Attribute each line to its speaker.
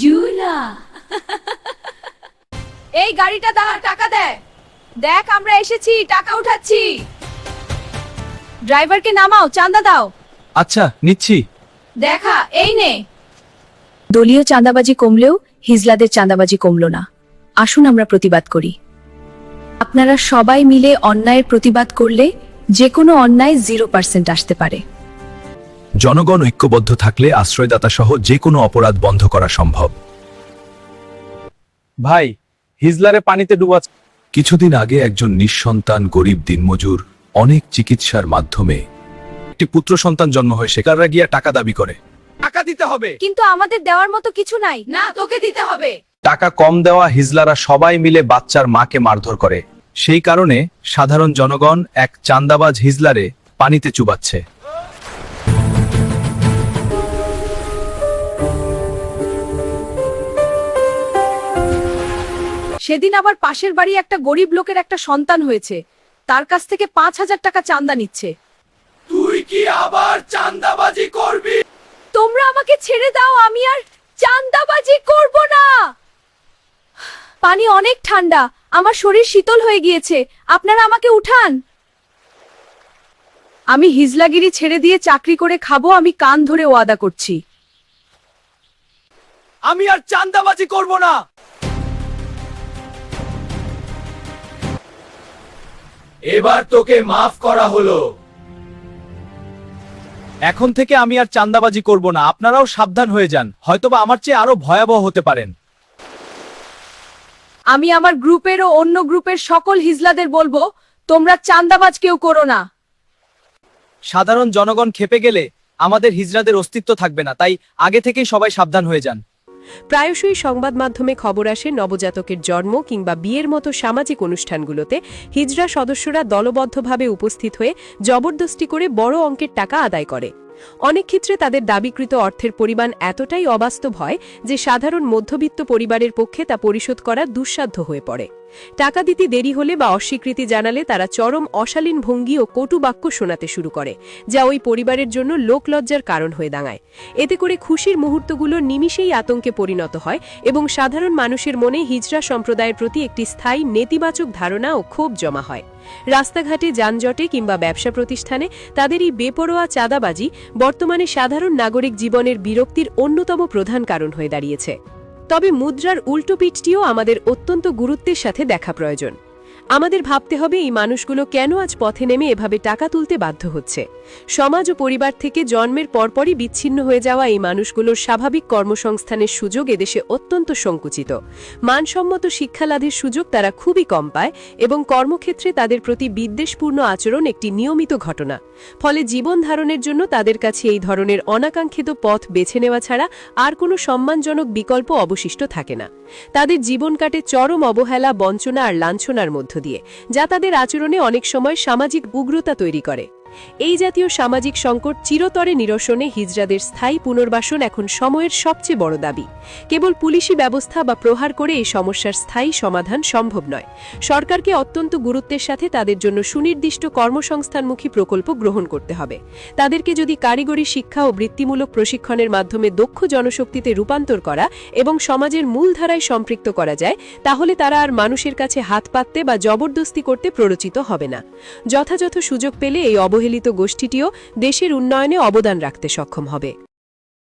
Speaker 1: জুলা এই গাড়িটা দাঁড়া, টাকা দে। দেখ আমরা এসেছি, টাকা উঠাচ্ছি। ড্রাইভারকে নামাও, চাঁদা দাও।
Speaker 2: আচ্ছা, নিচ্ছি।
Speaker 1: দেখা, এই নে। দলীয় চাঁদাবাজি কমলেও হিজলাদের চাঁদাবাজি কমলো না। আসুন আমরা প্রতিবাদ করি। আপনারা সবাই মিলে অন্যায়ের প্রতিবাদ করলে যে কোনো অন্যায় 0% আসতে পারে।
Speaker 2: জনগণ ঐক্যবদ্ধ থাকলে আশ্রয়দাতা সহ যে কোনো অপরাধ বন্ধ করা সম্ভব। ভাই, হিজলারে পানিতে ডুবাচ্ছে। কিছুদিন আগে একজন নিঃসন্তান গরিব দিনমজুর অনেক চিকিৎসার মাধ্যমে একটি পুত্র সন্তান জন্ম হয়। সেকাররা গিয়া টাকা দাবি করে। টাকা দিতে হবে,
Speaker 1: কিন্তু আমাদের দেওয়ার মতো কিছু নাই। না, তোকে দিতে হবে।
Speaker 2: টাকা কম দেওয়া হিজলারা সবাই মিলে বাচ্চার মাকে মারধর করে। সেই কারণে সাধারণ জনগণ এক চাঁদাবাজ হিজলারে পানিতে চুবাচ্ছে।
Speaker 1: সেদিন আবার পাশের বাড়ি একটা গরিব লোকের একটা সন্তান হয়েছে, তার কাছ থেকে 5,000 টাকা চাঁদা নিচ্ছে।
Speaker 2: তুই কি আবার চাঁদাবাজি করবি?
Speaker 1: তোমরা আমাকে ছেড়ে দাও, আমি আর চাঁদাবাজি করব না। পানি অনেক ঠান্ডা, আমার শরীর শীতল হয়ে গিয়েছে, আপনারা আমাকে উঠান। আমি হিজলাগিরি ছেড়ে দিয়ে চাকরি করে খাবো, আমি কান ধরে ওয়াদা করছি।
Speaker 2: আমি আর চাঁদাবাজি করব না। এবার তোকে মাফ করা হলো। এখন থেকে আমি আর চাঁদাবাজি করব না। আপনারাও সাবধান হয়ে যান, হয়তোবা আমার চেয়ে আরো ভয়াবহ হতে পারেন।
Speaker 1: আমি আমার গ্রুপের ও অন্য গ্রুপের সকল হিজলাদের বলবো, তোমরা চাঁদাবাজ কেউ করো না।
Speaker 2: সাধারণ জনগণ খেপে গেলে আমাদের হিজড়াদের অস্তিত্ব থাকবে না, তাই আগে থেকেই সবাই সাবধান হয়ে যান।
Speaker 3: প্রায়শই সংবাদ মাধ্যমে খবর আসে নবজাতকের জন্ম কিংবা বিয়ের মতো সামাজিক অনুষ্ঠানগুলোতে হিজড়া সদস্যরা দলবদ্ধভাবে উপস্থিত হয়ে জবরদস্তি করে বড় অঙ্কের টাকা আদায় করে। অনেক ক্ষেত্রে তাদের দাবিকৃত অর্থের পরিমাণ এতটাই অবাস্তব হয় যে সাধারণ মধ্যবিত্ত পরিবারের পক্ষে তা পরিশোধ করা দুঃসাধ্য হয়ে পড়ে। টাকা দিতে দেরি হলে বা অস্বীকৃতি জানালে তারা চরম অশালীন ভঙ্গি ও কটু বাক্য শোনাতে শুরু করে, যা ওই পরিবারের জন্য লোকলজ্জার কারণ হয়ে দাঁড়ায়। এতে করে খুশির মুহূর্তগুলো নিমিষেই আতঙ্কে পরিণত হয় এবং সাধারণ মানুষের মনে হিজড়া সম্প্রদায়ের প্রতি একটি স্থায়ী নেতিবাচক ধারণা ও ক্ষোভ জমা হয়। রাস্তাঘাটে, যানজটে কিংবা ব্যবসা প্রতিষ্ঠানে তাদের এই বেপরোয়া চাঁদাবাজি বর্তমানে সাধারণ নাগরিক জীবনের বিরক্তির অন্যতম প্রধান কারণ হয়ে দাঁড়িয়েছে। তবে মুদ্রার উল্টো পিঠটিও আমাদের অত্যন্ত গুরুত্বের সাথে দেখা প্রয়োজন। আমাদের ভাবতে হবে এই মানুষগুলো কেন আজ পথে নেমে এভাবে টাকা তুলতে বাধ্য হচ্ছে। সমাজ ও পরিবার থেকে জন্মের পরপরই বিচ্ছিন্ন হয়ে যাওয়া এই মানুষগুলোর স্বাভাবিক কর্মসংস্থানের সুযোগ এদেশে অত্যন্ত সংকুচিত। মানসম্মত শিক্ষালাভের সুযোগ তারা খুবই কম পায় এবং কর্মক্ষেত্রে তাদের প্রতি বিদ্বেষপূর্ণ আচরণ একটি নিয়মিত ঘটনা। ফলে জীবন ধারণের জন্য তাদের কাছে এই ধরনের অনাকাঙ্ক্ষিত পথ বেছে নেওয়া ছাড়া আর কোনো সম্মানজনক বিকল্প অবশিষ্ট থাকে না। তাদের জীবন কাটে চরম অবহেলা, বঞ্চনা আর লাঞ্ছনার মধ্য দিয়ে, যা তাদের আচরণে অনেক সময় সামাজিক উগ্রতা তৈরি করে। এই জাতীয় সামাজিক সংকট চিরতরে নিরসনে হিজড়াদের স্থায়ী পুনর্বাসন এখন সময়ের সবচেয়ে বড় দাবি। কেবল পুলিশি ব্যবস্থা বা প্রহার করে এই সমস্যার স্থায়ী সমাধান সম্ভব নয়। সরকারকে অত্যন্ত গুরুত্বের সাথে তাদের জন্য সুনির্দিষ্ট কর্মসংস্থানমুখী প্রকল্প গ্রহণ করতে হবে। তাদেরকে যদি কারিগরি শিক্ষা ও বৃত্তিমূলক প্রশিক্ষণের মাধ্যমে দক্ষ জনশক্তিতে রূপান্তর করা এবং সমাজের মূলধারায় সম্পৃক্ত করা যায়, তাহলে তারা আর মানুষের কাছে হাত পাততে বা জবরদস্তি করতে প্ররোচিত হবে না। যথাযথ সুযোগ পেলে এই অবহেলিত গোষ্ঠীটিও দেশের উন্নয়নে অবদান রাখতে সক্ষম হবে।